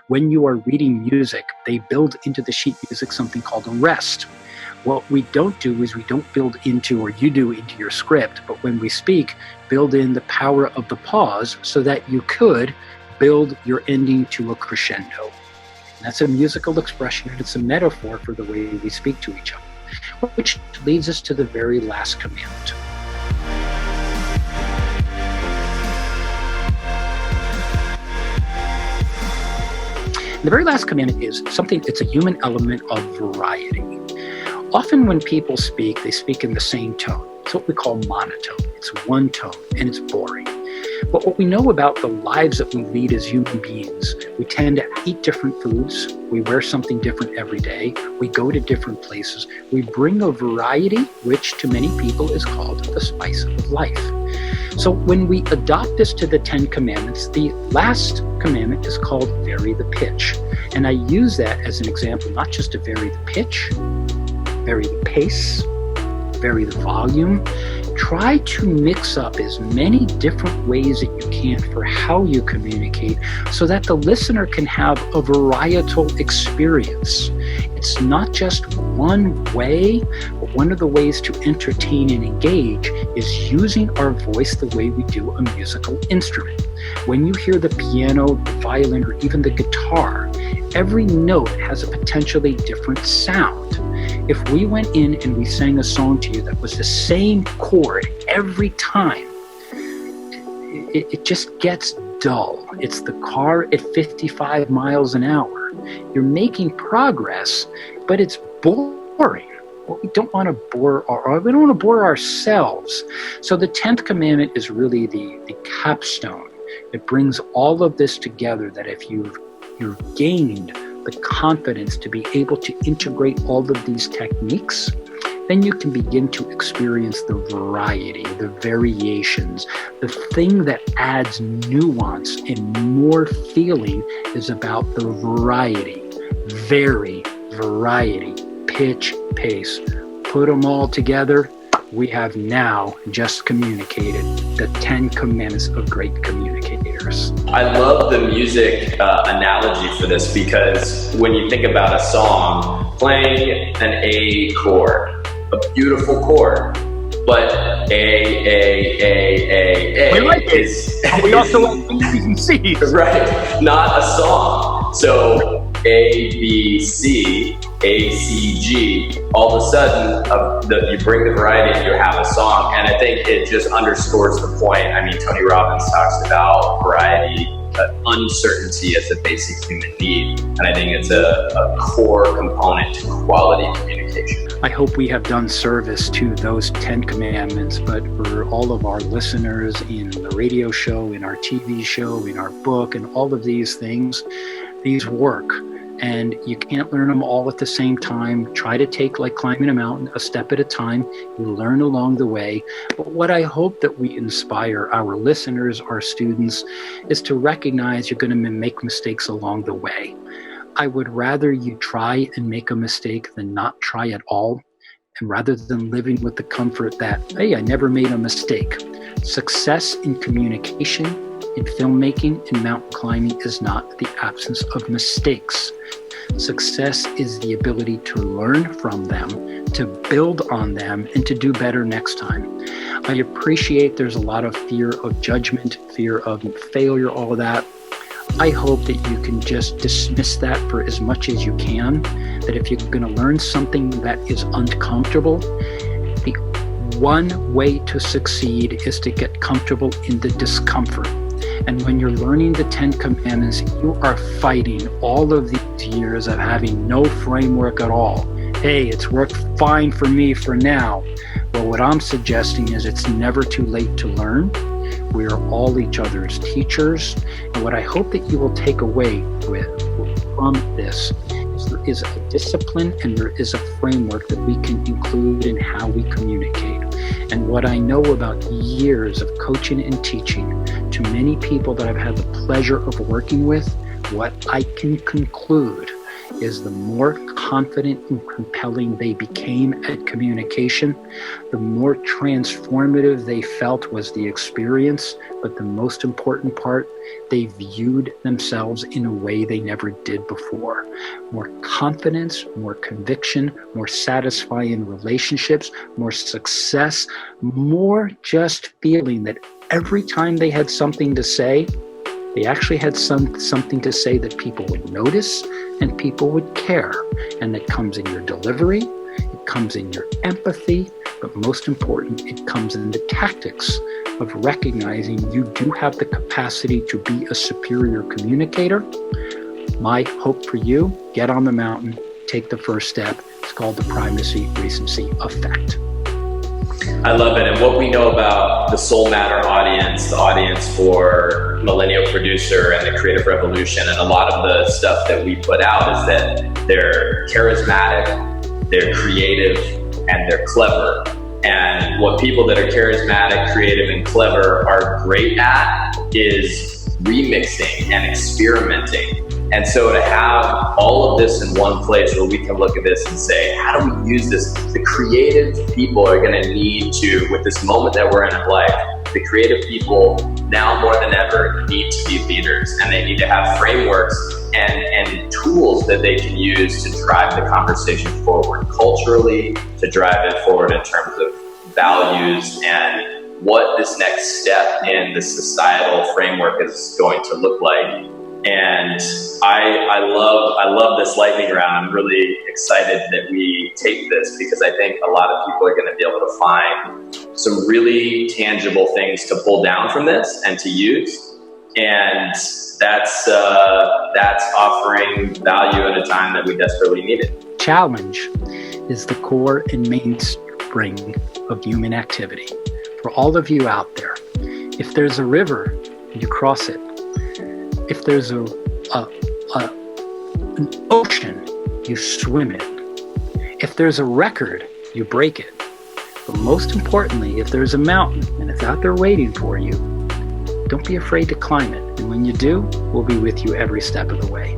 When you are reading music, they build into the sheet music something called a rest. What we don't do is we don't build into, or you do into your script, but when we speak, build in the power of the pause so that you could build your ending to a crescendo. And that's a musical expression, and it's a metaphor for the way we speak to each other, which leads us to the very last commandment. The very last commandment is something, it's a human element of variety. Often when people speak, they speak in the same tone. It's what we call monotone. It's one tone, and it's boring. But what we know about the lives that we lead as human beings, we tend to eat different foods, we wear something different every day, we go to different places, we bring a variety, which to many people is called the spice of life. So when we adopt this to the 10 Commandments, the last commandment is called vary the pitch. And I use that as an example, not just to vary the pitch, vary the pace, vary the volume. Try to mix up as many different ways that you can for how you communicate so that the listener can have a varietal experience. It's not just one way, but one of the ways to entertain and engage is using our voice the way we do a musical instrument. When you hear the piano, the violin, or even the guitar, every note has a potentially different sound. If we went in and we sang a song to you that was the same chord every time, it just gets dull. It's the car at 55 miles an hour. You're making progress, but it's boring. Well, we don't want to we don't want to bore ourselves. So the 10th commandment is really the capstone. It brings all of this together, that if you've gained the confidence to be able to integrate all of these techniques, then you can begin to experience the variety, the variations. The thing that adds nuance and more feeling is about the variety. Variety, pitch, pace. Put them all together, we have now just communicated the 10 Commandments of great communicators. I love the music analogy for this, because when you think about a song, playing an A chord, a beautiful chord, but A, we like is, it. We also like B's and C's. Right, not a song. So A, B, C, A, C, G, all of a sudden you bring the variety and you have a song. And I think it just underscores the point. I mean, Tony Robbins talks about variety, uncertainty as a basic human need. And I think it's a core component to quality communication. I hope we have done service to those 10 commandments, but for all of our listeners in the radio show, in our TV show, in our book, and all of these things, these work. And you can't learn them all at the same time. Try to take, like climbing a mountain, a step at a time. You learn along the way. But what I hope that we inspire our listeners, our students, is to recognize you're going to make mistakes along the way. I would rather you try and make a mistake than not try at all. And rather than living with the comfort that, hey, I never made a mistake. Success in communication, in filmmaking, in mountain climbing is not the absence of mistakes. Success is the ability to learn from them, to build on them, and to do better next time. I appreciate there's a lot of fear of judgment, fear of failure, all of that. I hope that you can just dismiss that for as much as you can, that if you're going to learn something that is uncomfortable, the one way to succeed is to get comfortable in the discomfort. And when you're learning the 10 Commandments, you are fighting all of these years of having no framework at all. Hey, it's worked fine for me for now. Well, what I'm suggesting is it's never too late to learn. We are all each other's teachers. And what I hope that you will take away from this is there is a discipline and there is a framework that we can include in how we communicate. And what I know about years of coaching and teaching to many people that I've had the pleasure of working with, what I can conclude is the more confident and compelling they became at communication, the more transformative they felt was the experience. But the most important part, they viewed themselves in a way they never did before. More confidence, more conviction, more satisfying relationships, more success, more just feeling that every time they had something to say, they actually had something to say that people would notice and people would care. And that comes in your delivery, it comes in your empathy, but most important, it comes in the tactics of recognizing you do have the capacity to be a superior communicator. My hope for you, get on the mountain, take the first step. It's called the primacy recency effect. I love it. And what we know about the Soulmatter audience, the audience for Millennial Producer and the Creative Revolution, and a lot of the stuff that we put out is that they're charismatic, they're creative, and they're clever. And what people that are charismatic, creative, and clever are great at is remixing and experimenting. And so to have all of this in one place where we can look at this and say, how do we use this? The creative people are going to need to, with this moment that we're in life, the creative people now more than ever need to be leaders, and they need to have frameworks and tools that they can use to drive the conversation forward culturally, to drive it forward in terms of values and what this next step in the societal framework is going to look like. And I love this lightning round. I'm really excited that we take this because I think a lot of people are going to be able to find some really tangible things to pull down from this and to use. And that's offering value at a time that we desperately need it. Challenge is the core and mainspring of human activity. For all of you out there, if there's a river, you cross it. If there's an ocean, you swim it. If there's a record, you break it. But most importantly, if there's a mountain and it's out there waiting for you, don't be afraid to climb it. And when you do, we'll be with you every step of the way.